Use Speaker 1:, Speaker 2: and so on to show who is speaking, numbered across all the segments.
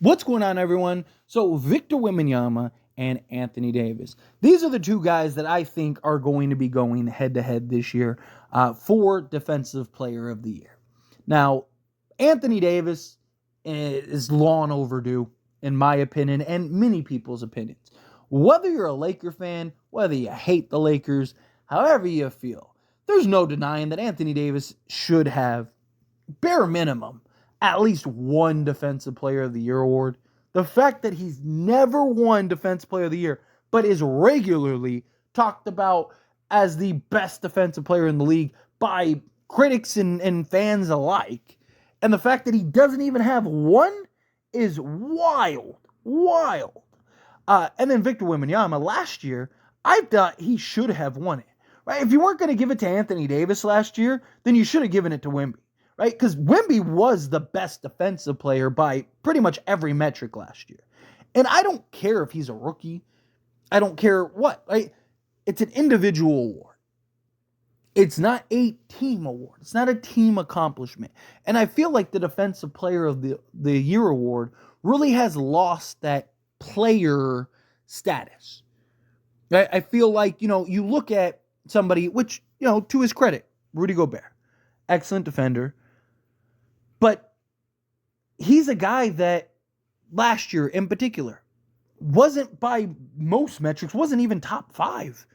Speaker 1: What's going on, everyone? So, Victor Wembanyama and Anthony Davis. These are the two guys that I think are going to be going head-to-head this year for Defensive Player of the Year. Now, Anthony Davis is long overdue, in my opinion, and many people's opinions. Whether you're a Laker fan, whether you hate the Lakers, however you feel, there's no denying that Anthony Davis should have, bare minimum, at least one Defensive Player of the Year award. The fact that he's never won Defensive Player of the Year, but is regularly talked about as the best defensive player in the league by critics and fans alike, and the fact that he doesn't even have one is wild. Wild. And then Victor Wembanyama last year, I thought he should have won it. Right? If you weren't going to give it to Anthony Davis last year, then you should have given it to Wemby. Right? Because Wemby was the best defensive player by pretty much every metric last year. And I don't care if he's a rookie. I don't care what. Right? It's an individual award. It's not a team award. It's not a team accomplishment. And I feel like the Defensive Player of the Year award really has lost that player status. Right? I feel like, you look at somebody, which, to his credit, Rudy Gobert, excellent defender. But he's a guy that last year in particular wasn't, by most metrics, wasn't even top five.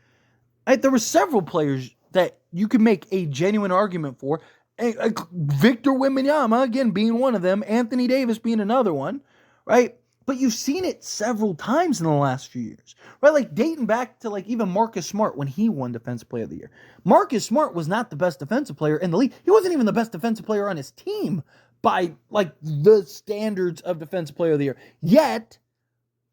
Speaker 1: Right? There were several players that you could make a genuine argument for. Victor Wembanyama, again, being one of them. Anthony Davis being another one. Right? But you've seen it several times in the last few years. Right? Like dating back to even Marcus Smart when he won Defensive Player of the Year. Marcus Smart was not the best defensive player in the league. He wasn't even the best defensive player on his team by the standards of Defensive Player of the Year. Yet,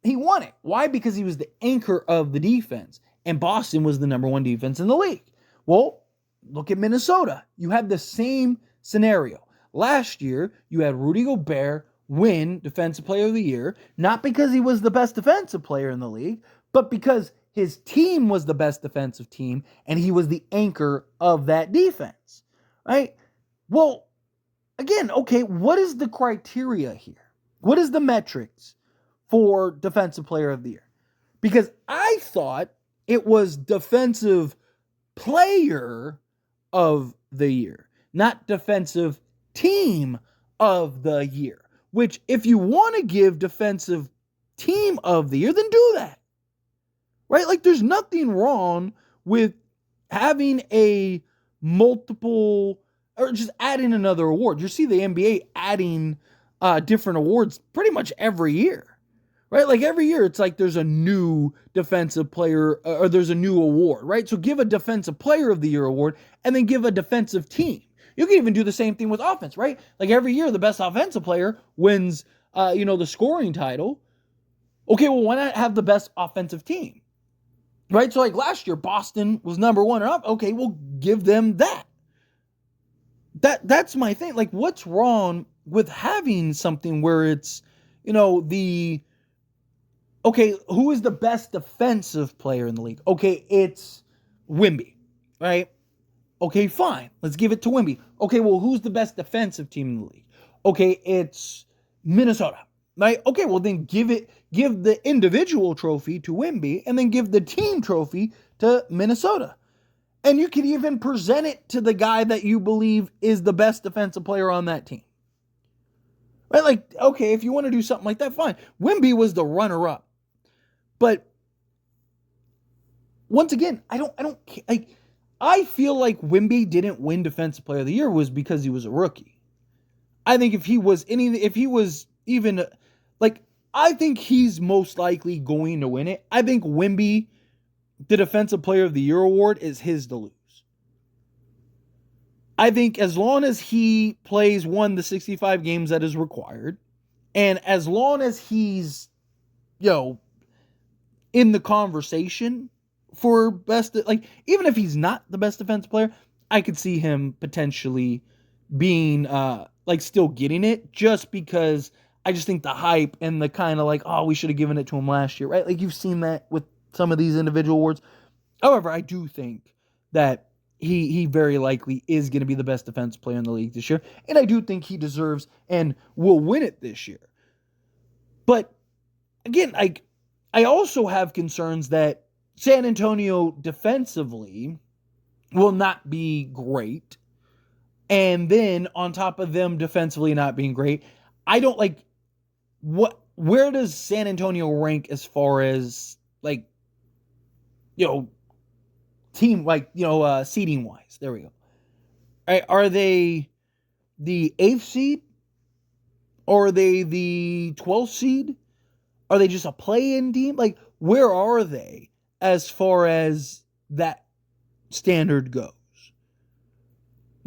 Speaker 1: he won it. Why? Because he was the anchor of the defense. And Boston was the number one defense in the league. Well, look at Minnesota. You had the same scenario. Last year, you had Rudy Gobert win Defensive Player of the Year, not because he was the best defensive player in the league, but because his team was the best defensive team, and he was the anchor of that defense. Right? Well, again, okay, what is the criteria here? What is the metrics for Defensive Player of the Year? Because I thought it was Defensive Player of the Year, not Defensive Team of the Year. Which, if you want to give Defensive Team of the Year, then do that. Right? There's nothing wrong with having a multiple, or just adding another award. You see the NBA adding different awards pretty much every year. Right? Every year, it's there's a new defensive player, or there's a new award, right? So give a Defensive Player of the Year award, and then give a defensive team. You can even do the same thing with offense, right? Every year, the best offensive player wins, the scoring title. Okay, well, why not have the best offensive team? Right? So, last year, Boston was number one. Okay, we'll give them that. That's my thing. What's wrong with having something where it's, okay, who is the best defensive player in the league? Okay, it's Wemby, right? Okay, fine. Let's give it to Wemby. Okay, well, who's the best defensive team in the league? Okay, it's Minnesota, right? Okay, well, then give the individual trophy to Wemby, and then give the team trophy to Minnesota. And you can even present it to the guy that you believe is the best defensive player on that team. Right? Okay, if you want to do something like that, fine. Wemby was the runner-up. But once again, I feel like Wemby didn't win Defensive Player of the Year was because he was a rookie. I think if he was even, I think he's most likely going to win it. I think Wemby, the Defensive Player of the Year award, is his to lose. I think as long as he plays the 65 games that is required, and as long as he's, in the conversation for best, even if he's not the best defensive player, I could see him potentially being, still getting it, just because I just think the hype and the kind of we should have given it to him last year, right? You've seen that with some of these individual awards. However, I do think that he very likely is going to be the best defensive player in the league this year, and I do think he deserves and will win it this year. But again, I also have concerns that San Antonio defensively will not be great. And then on top of them defensively not being great, I don't like where does San Antonio rank as far as like, team, seeding wise? There we go. Are they the 8th seed? Or are they the 12th seed? Are they just a play-in team? Like, where are they as far as that standard goes?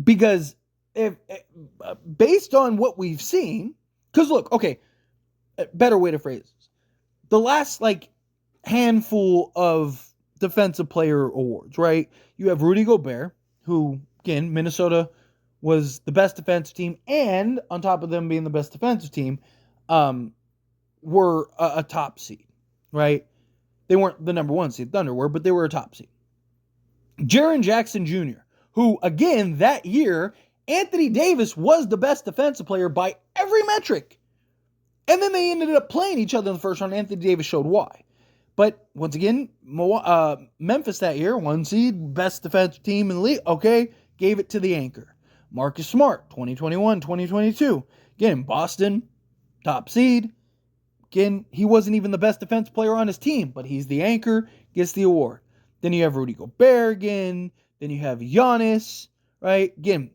Speaker 1: Because if based on what we've seen, because look, okay, a better way to phrase this. The last, handful of defensive player awards, right? You have Rudy Gobert, who, again, Minnesota was the best defensive team, and on top of them being the best defensive team, were a top seed, right? They weren't the number 1 seed, Thunder were, but they were a top seed. Jaren Jackson Jr., who, again, that year, Anthony Davis was the best defensive player by every metric. And then they ended up playing each other in the first round. Anthony Davis showed why. But once again, Memphis that year, 1 seed, best defensive team in the league. Okay, gave it to the anchor. Marcus Smart, 2021, 2022. Again, Boston, top seed. Again, he wasn't even the best defensive player on his team, but he's the anchor, gets the award. Then you have Rudy Gobert again. Then you have Giannis, right? Again,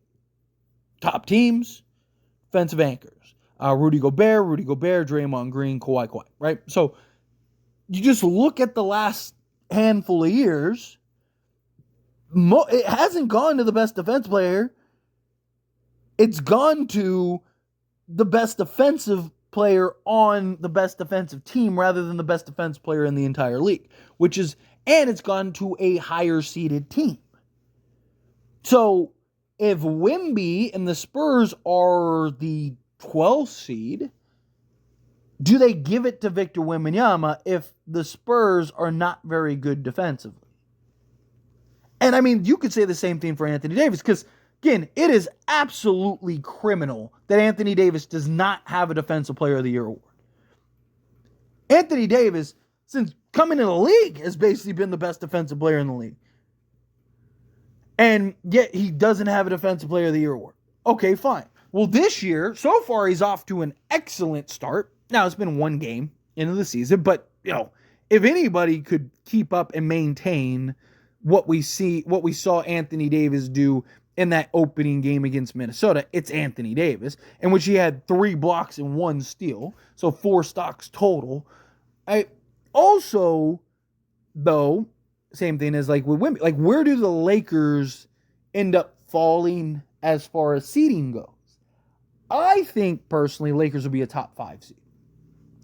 Speaker 1: top teams, defensive anchors. Rudy Gobert, Draymond Green, Kawhi, right? So you just look at the last handful of years, it hasn't gone to the best defense player. It's gone to the best defensive player on the best defensive team rather than the best defense player in the entire league, and it's gone to a higher seeded team. So if Wemby and the Spurs are the 12th seed, do they give it to Victor Wembanyama if the Spurs are not very good defensively? And I mean, you could say the same thing for Anthony Davis, because again, it is absolutely criminal that Anthony Davis does not have a Defensive Player of the Year award. Anthony Davis, since coming in the league, has basically been the best defensive player in the league. And yet he doesn't have a Defensive Player of the Year award. Okay, fine. Well, this year, so far, he's off to an excellent start. Now, it's been 1 game into the season, but, if anybody could keep up and maintain what we saw Anthony Davis do in that opening game against Minnesota, it's Anthony Davis, in which he had 3 blocks and 1 steal, so 4 stocks total. Also, though, same thing as with Wemby, where do the Lakers end up falling as far as seeding goes? I think, personally, Lakers will be a top 5 seed.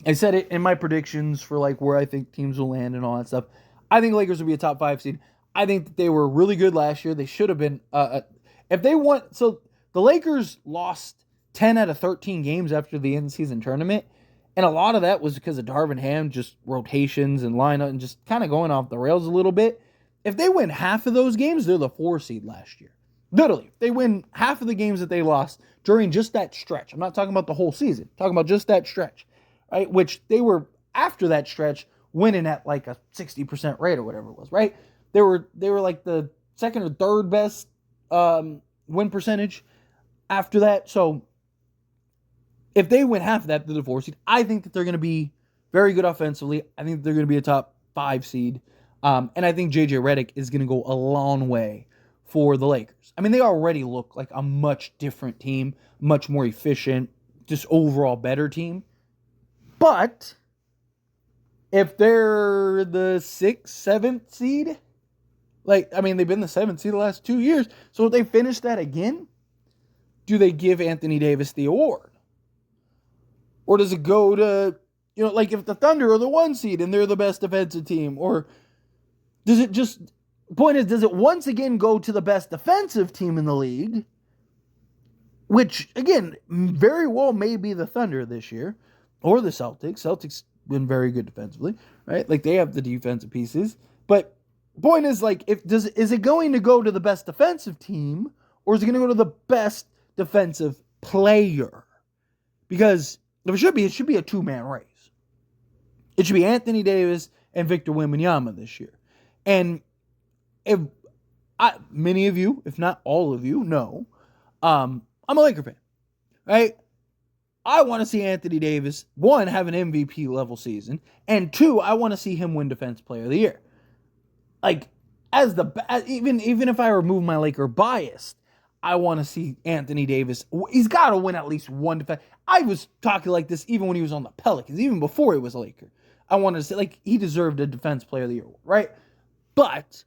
Speaker 1: I said it in my predictions for, where I think teams will land and all that stuff. I think Lakers will be a top 5 seed. I think that they were really good last year. They should have been, if they won, so the Lakers lost 10 out of 13 games after the in-season tournament, and a lot of that was because of Darvin Ham, just rotations and lineup, and just kind of going off the rails a little bit. If they win half of those games, they're the 4 seed last year. Literally, if they win half of the games that they lost during just that stretch. I'm not talking about the whole season. I'm talking about just that stretch, right? Which they were, after that stretch, winning at a 60% rate or whatever it was, right? They were the second or third best win percentage after that. So if they win half of that, they're the 4 seed. I think that they're going to be very good offensively. I think they're going to be a top 5 seed. And I think JJ Redick is going to go a long way for the Lakers. I mean, they already look like a much different team, much more efficient, just overall better team. But if they're the 6th, 7th seed, they've been the 7th seed the last 2 years. So if they finish that again, do they give Anthony Davis the award? Or does it go to, if the Thunder are the 1 seed and they're the best defensive team? Or does it just, point is, does it once again go to the best defensive team in the league? Which, again, very well may be the Thunder this year. Or the Celtics. Celtics been very good defensively, right? They have the defensive pieces. But point is, is it going to go to the best defensive team, or is it going to go to the best defensive player? Because if it should be a 2-man race. It should be Anthony Davis and Victor Wembanyama this year. And if many of you, if not all of you, know, I'm a Laker fan, right? I want to see Anthony Davis, one, have an MVP level season, and two, I want to see him win Defense Player of the Year. Like, even if I remove my Laker bias, I want to see Anthony Davis. He's got to win at least one defense. I was talking like this even when he was on the Pelicans, even before he was a Laker. I wanted to say, like, he deserved a Defense Player of the Year, right? But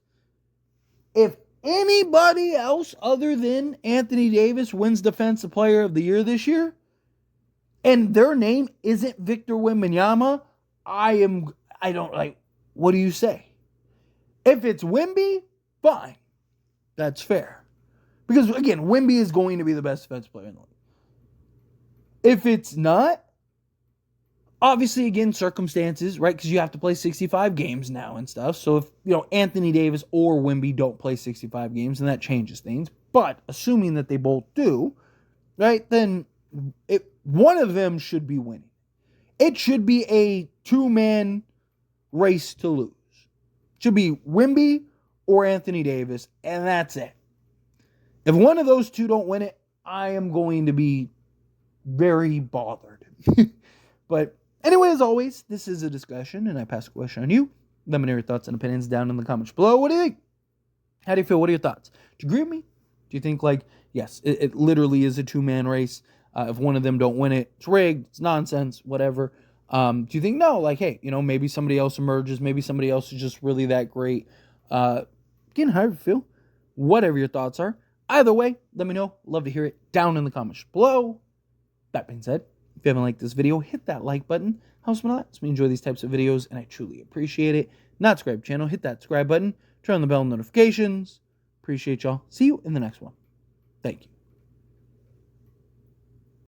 Speaker 1: if anybody else other than Anthony Davis wins Defensive Player of the Year this year, and their name isn't Victor Wembanyama, what do you say? If it's Wemby, fine. That's fair. Because, again, Wemby is going to be the best defensive player in the league. If it's not, obviously, again, circumstances, right? Because you have to play 65 games now and stuff. So if, Anthony Davis or Wemby don't play 65 games, then that changes things. But assuming that they both do, right, then one of them should be winning. It should be a two-man race to lose. It should be Wemby or Anthony Davis, and that's it. If one of those two don't win it, I am going to be very bothered. But anyway, as always, this is a discussion, and I pass a question on you. Let me know your thoughts and opinions down in the comments below. What do you think? How do you feel? What are your thoughts? Do you agree with me? Do you think, yes, it literally is a two-man race? If one of them don't win it, it's rigged, it's nonsense, whatever. Do you think, no, hey, maybe somebody else emerges, maybe somebody else is just really that great? Again, however you feel, whatever your thoughts are. Either way, let me know. Love to hear it down in the comments below. That being said, if you haven't liked this video, hit that like button. Helps me a lot. Helps me enjoy these types of videos, and I truly appreciate it. Not subscribe channel, hit that subscribe button. Turn on the bell notifications. Appreciate y'all. See you in the next one. Thank you.